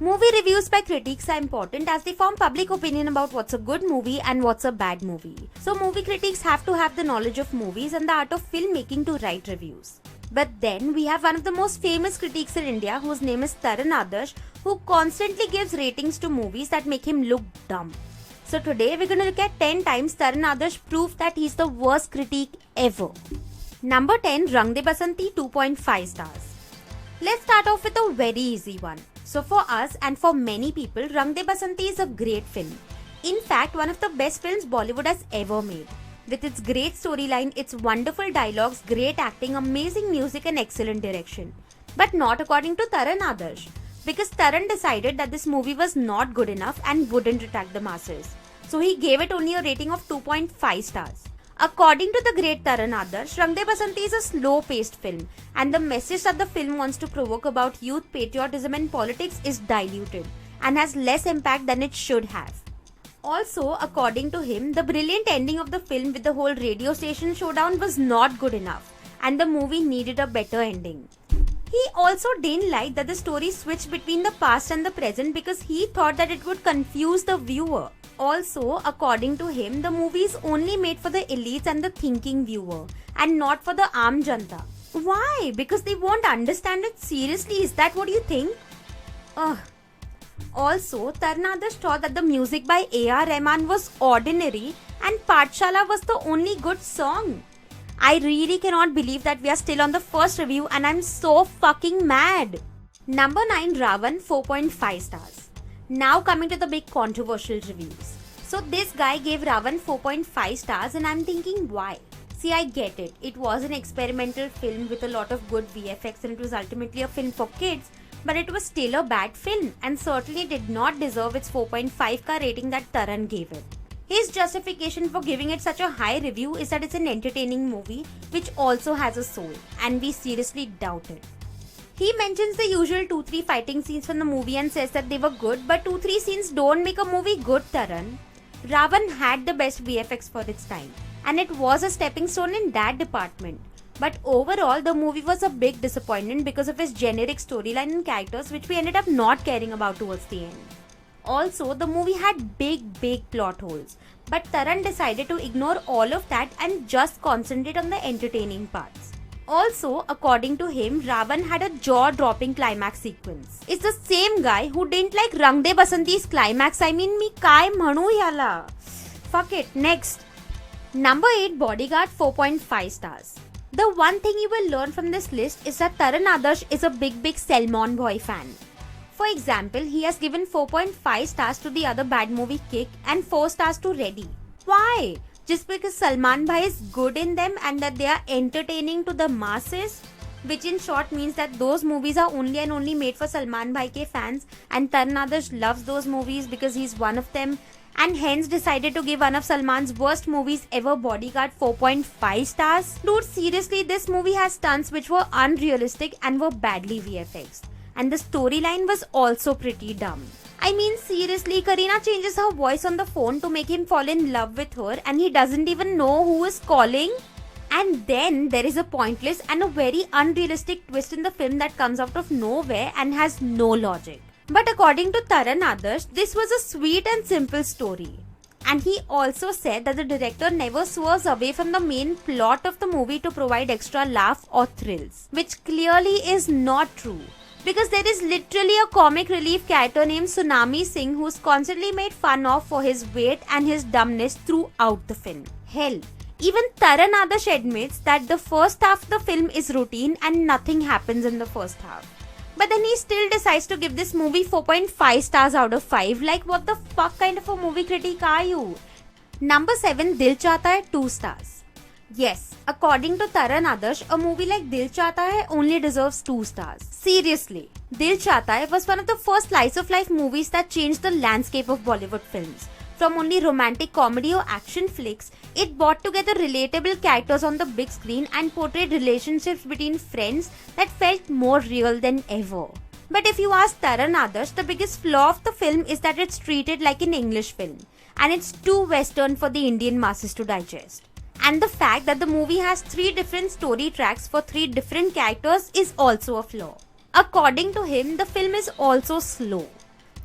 Movie reviews by critics are important as they form public opinion about what's a good movie and what's a bad movie. So movie critics have to have the knowledge of movies and the art of filmmaking to write reviews. But then we have one of the most famous critics in India whose name is Taran Adarsh, who constantly gives ratings to movies that make him look dumb. So today we're going to look at 10 times Taran Adarsh proved that he's the worst critic ever. Number 10, Rang De Basanti, 2.5 stars. Let's start off with a very easy one. So for us and for many people, Rang De Basanti is a great film. In fact, one of the best films Bollywood has ever made. With its great storyline, its wonderful dialogues, great acting, amazing music and excellent direction. But not according to Taran Adarsh. Because Taran decided that this movie was not good enough and wouldn't attract the masses. So he gave it only a rating of 2.5 stars. According to the great Taran Adarsh, Rang De Basanti is a slow-paced film and the message that the film wants to provoke about youth, patriotism and politics is diluted and has less impact than it should have. Also, according to him, the brilliant ending of the film with the whole radio station showdown was not good enough and the movie needed a better ending. He also didn't like that the story switched between the past and the present because he thought that it would confuse the viewer. Also, according to him, the movie is only made for the elites and the thinking viewer and not for the Aam Janta. Why? Because they won't understand it seriously. Is that what you think? Also, Taran Adarsh thought that the music by A.R. Rahman was ordinary and Pathshala was the only good song. I really cannot believe that we are still on the first review and I'm so fucking mad. Number 9, Ravan, 4.5 stars. Now coming to the big controversial reviews. So this guy gave Ravan 4.5 stars and I'm thinking why? See, I get it. It was an experimental film with a lot of good VFX and it was ultimately a film for kids, but it was still a bad film and certainly did not deserve its 4.5 ka rating that Taran gave it. His justification for giving it such a high review is that it's an entertaining movie which also has a soul, and we seriously doubt it. He mentions the usual 2-3 fighting scenes from the movie and says that they were good, but 2-3 scenes don't make a movie good, Taran. Ravan had the best VFX for its time, and it was a stepping stone in that department. But overall, the movie was a big disappointment because of its generic storyline and characters which we ended up not caring about towards the end. Also, the movie had big plot holes, but Taran decided to ignore all of that and just concentrate on the entertaining parts. Also, according to him, Ravan had a jaw-dropping climax sequence. It's the same guy who didn't like Rang De Basanti's climax. I mean, me kai mhanu yala. Fuck it, next. Number 8, Bodyguard, 4.5 stars. The one thing you will learn from this list is that Taran Adarsh is a big Salman Boy fan. For example, he has given 4.5 stars to the other bad movie Kick and 4 stars to Ready. Why? Just because Salman Bhai is good in them and that they are entertaining to the masses? Which in short means that those movies are only and only made for Salman Bhai ke fans and Taran Adarsh loves those movies because he's one of them and hence decided to give one of Salman's worst movies ever, Bodyguard, 4.5 stars. Dude, seriously, this movie has stunts which were unrealistic and were badly VFX'd. And the storyline was also pretty dumb. I mean, seriously, Kareena changes her voice on the phone to make him fall in love with her and he doesn't even know who is calling. And then there is a pointless and a very unrealistic twist in the film that comes out of nowhere and has no logic. But according to Taran Adarsh, this was a sweet and simple story. And he also said that the director never swerves away from the main plot of the movie to provide extra laugh or thrills. Which clearly is not true. Because there is literally a comic relief character named Tsunami Singh who's constantly made fun of for his weight and his dumbness throughout the film. Hell, even Taran Adarsh admits that the first half of the film is routine and nothing happens in the first half. But then he still decides to give this movie 4.5 stars out of 5. Like, what the fuck kind of a movie critic are you? Number 7, Dil Chahta Hai, 2 stars. Yes, according to Taran Adarsh, a movie like Dil Chahta Hai only deserves 2 stars. Seriously, Dil Chahta Hai was one of the first slice-of-life movies that changed the landscape of Bollywood films. From only romantic comedy or action flicks, it brought together relatable characters on the big screen and portrayed relationships between friends that felt more real than ever. But if you ask Taran Adarsh, the biggest flaw of the film is that it's treated like an English film and it's too Western for the Indian masses to digest. And the fact that the movie has 3 different story tracks for 3 different characters is also a flaw. According to him, the film is also slow.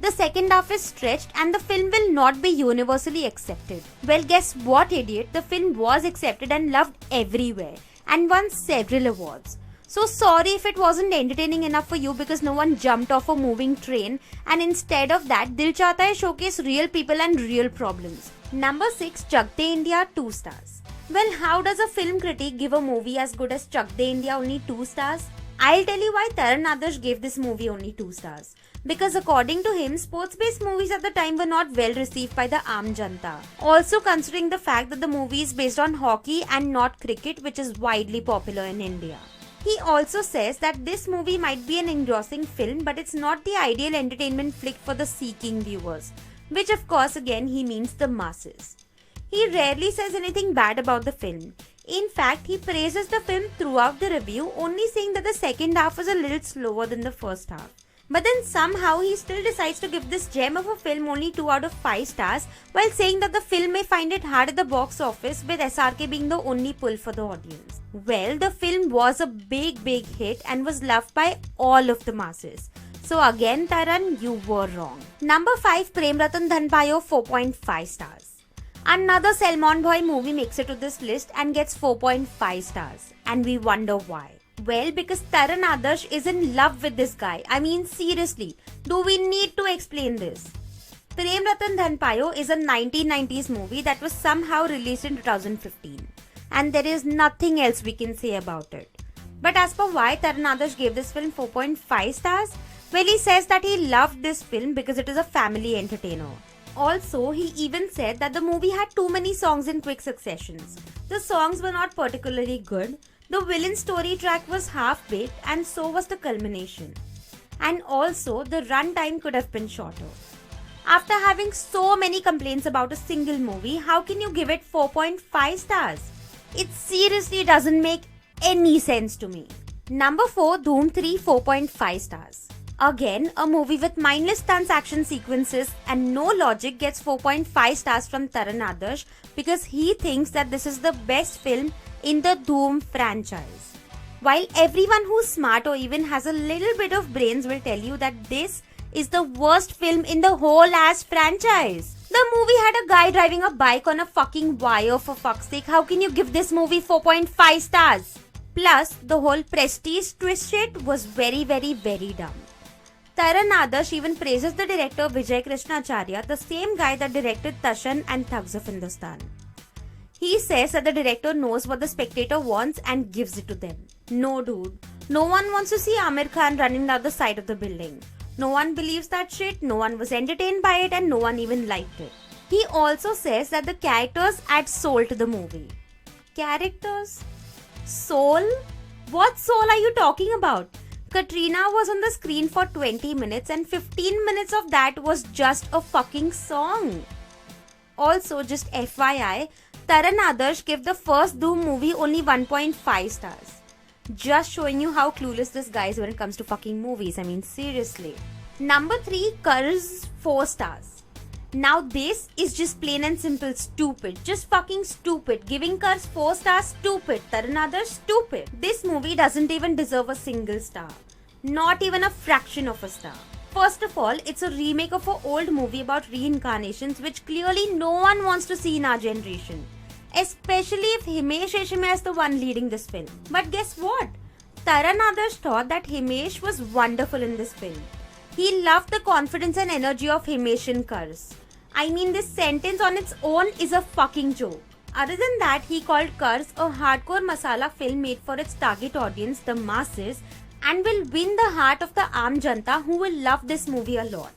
The second half is stretched and the film will not be universally accepted. Well, guess what, idiot? The film was accepted and loved everywhere and won several awards. So sorry if it wasn't entertaining enough for you because no one jumped off a moving train, and instead of that, Dil Chahta Hai showcase real people and real problems. Number 6, Chak De India, 2 stars. Well, how does a film critic give a movie as good as Chak De India only 2 stars? I'll tell you why Taran Adarsh gave this movie only 2 stars. Because according to him, sports-based movies at the time were not well received by the Aam Janta. Also considering the fact that the movie is based on hockey and not cricket, which is widely popular in India. He also says that this movie might be an engrossing film, but it's not the ideal entertainment flick for the seeking viewers. Which of course again he means the masses. He rarely says anything bad about the film. In fact, he praises the film throughout the review, only saying that the second half was a little slower than the first half. But then somehow he still decides to give this gem of a film only 2 out of 5 stars while saying that the film may find it hard at the box office, with SRK being the only pull for the audience. Well, the film was a big hit and was loved by all of the masses. So again, Taran, you were wrong. Number 5, Prem Ratan Dhan Payo, 4.5 stars. Another Salmon Boy movie makes it to this list and gets 4.5 stars. And we wonder why. Well, because Taran Adarsh is in love with this guy. I mean, seriously, do we need to explain this? Prem Ratan Dhan Payo is a 1990s movie that was somehow released in 2015. And there is nothing else we can say about it. But as per why Taran Adarsh gave this film 4.5 stars, well, he says that he loved this film because it is a family entertainer. Also, he even said that the movie had too many songs in quick successions. The songs were not particularly good. The villain story track was half-baked and so was the culmination. And also, the runtime could have been shorter. After having so many complaints about a single movie, how can you give it 4.5 stars? It seriously doesn't make any sense to me. Number 4, Dhoom 3, 4.5 stars. Again, a movie with mindless stunts, action sequences and no logic gets 4.5 stars from Taran Adarsh because he thinks that this is the best film in the Dhoom franchise. While everyone who's smart or even has a little bit of brains will tell you that this is the worst film in the whole ass franchise. The movie had a guy driving a bike on a fucking wire, for fuck's sake. How can you give this movie 4.5 stars? Plus, the whole prestige twist shit was very dumb. Taran Adarsh even praises the director Vijay Krishnacharya, the same guy that directed Tashan and Thugs of Hindustan. He says that the director knows what the spectator wants and gives it to them. No dude, no one wants to see Amir Khan running down the side of the building. No one believes that shit, no one was entertained by it and no one even liked it. He also says that the characters add soul to the movie. Characters? Soul? What soul are you talking about? Katrina was on the screen for 20 minutes and 15 minutes of that was just a fucking song. Also, just FYI, Taran Adarsh gave the first Dhoom movie only 1.5 stars. Just showing you how clueless this guy is when it comes to fucking movies. I mean, seriously. Number 3, Curse, 4 stars. Now this is just plain and simple stupid. Just fucking stupid. Giving Curse 4 stars, stupid. Taran Adarsh, stupid. This movie doesn't even deserve a single star. Not even a fraction of a star. First of all, it's a remake of an old movie about reincarnations which clearly no one wants to see in our generation. Especially if Himesh Reshammiya is the one leading this film. But guess what? Taran Adarsh thought that Himesh was wonderful in this film. He loved the confidence and energy of Himesh in Curse. I mean, this sentence on its own is a fucking joke. Other than that, he called Curse a hardcore masala film made for its target audience, the masses, and will win the heart of the Aam Janta who will love this movie a lot.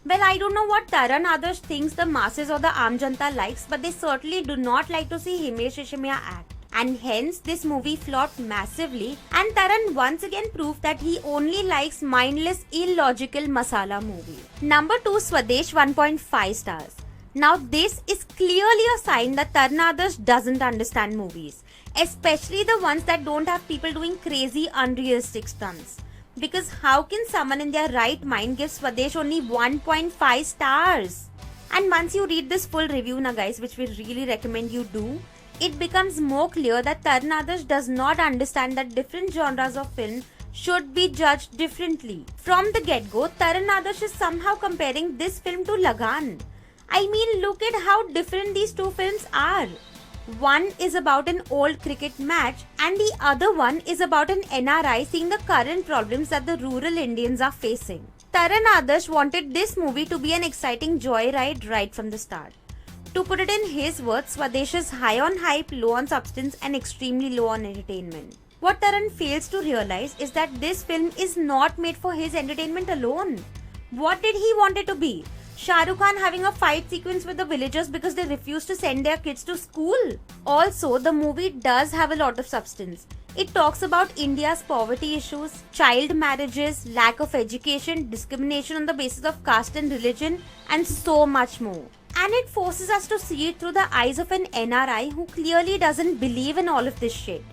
Well, I don't know what Taran Adarsh thinks the masses or the Aam Janta likes, but they certainly do not like to see Himesh Reshammiya act. And hence, this movie flopped massively and Taran once again proved that he only likes mindless, illogical masala movie. Number 2, Swadesh, 1.5 stars. Now this is clearly a sign that Taran Adarsh doesn't understand movies. Especially the ones that don't have people doing crazy, unrealistic stunts. Because how can someone in their right mind give Swadesh only 1.5 stars? And once you read this full review na guys, which we really recommend you do, it becomes more clear that Taran Adarsh does not understand that different genres of film should be judged differently. From the get-go, Taran Adarsh is somehow comparing this film to Lagan. I mean, look at how different these two films are. One is about an old cricket match and the other one is about an NRI seeing the current problems that the rural Indians are facing. Taran Adarsh wanted this movie to be an exciting joyride right from the start. To put it in his words, Swadesh is high on hype, low on substance and extremely low on entertainment. What Taran fails to realize is that this film is not made for his entertainment alone. What did he want it to be? Shah Rukh Khan having a fight sequence with the villagers because they refuse to send their kids to school. Also, the movie does have a lot of substance. It talks about India's poverty issues, child marriages, lack of education, discrimination on the basis of caste and religion, and so much more. And it forces us to see it through the eyes of an NRI who clearly doesn't believe in all of this shit.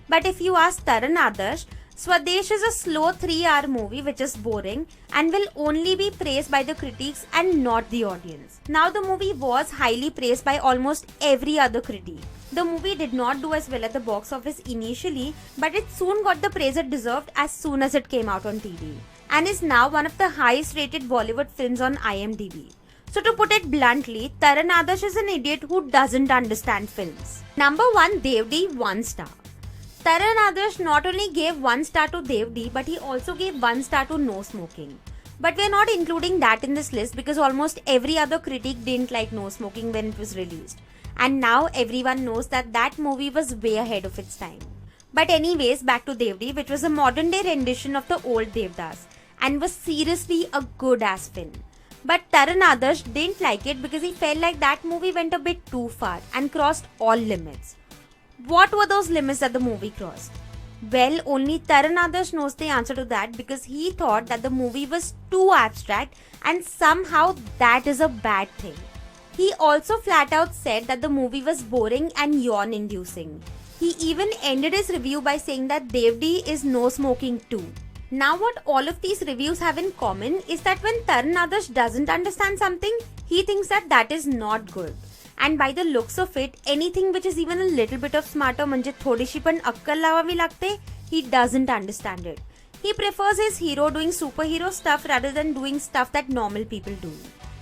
But if you ask Taran Adarsh, Swadesh is a slow 3-hour movie which is boring and will only be praised by the critics and not the audience. Now the movie was highly praised by almost every other critic. The movie did not do as well at the box office initially, but it soon got the praise it deserved as soon as it came out on TV, and is now one of the highest rated Bollywood films on IMDb. So to put it bluntly, Taran Adarsh is an idiot who doesn't understand films. Number 1, Devdi, 1 star. Taran Adarsh not only gave 1 star to Devdi, but he also gave 1 star to No Smoking. But we're not including that in this list because almost every other critic didn't like No Smoking when it was released. And now everyone knows that that movie was way ahead of its time. But anyways, back to Devdi, which was a modern day rendition of the old Devdas and was seriously a good ass film. But Taran Adarsh didn't like it because he felt like that movie went a bit too far and crossed all limits. What were those limits that the movie crossed? Well, only Taran Adarsh knows the answer to that because he thought that the movie was too abstract and somehow that is a bad thing. He also flat out said that the movie was boring and yawn-inducing. He even ended his review by saying that Devdi is No Smoking too. Now what all of these reviews have in common is that when Taran Adarsh doesn't understand something, he thinks that that is not good. And by the looks of it, anything which is even a little bit of smarter म्हणजे थोडीशी पण अक्कल लावावी लागते, he doesn't understand it. He prefers his hero doing superhero stuff rather than doing stuff that normal people do.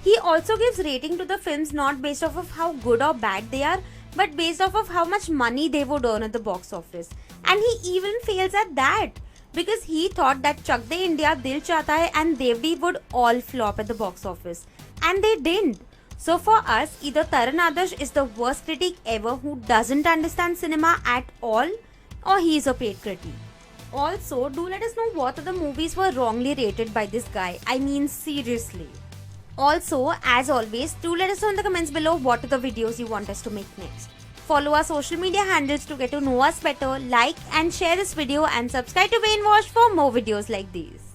He also gives rating to the films not based off of how good or bad they are, but based off of how much money they would earn at the box office. And he even fails at that because he thought that Chak De India, Dil Chahta Hai and Devdi would all flop at the box office. And they didn't. So for us, either Taran Adarsh is the worst critic ever who doesn't understand cinema at all, or he is a paid critic. Also, do let us know what other movies were wrongly rated by this guy. I mean, seriously. Also, as always, do let us know in the comments below what are the videos you want us to make next. Follow our social media handles to get to know us better, like and share this video and subscribe to Brainwash for more videos like these.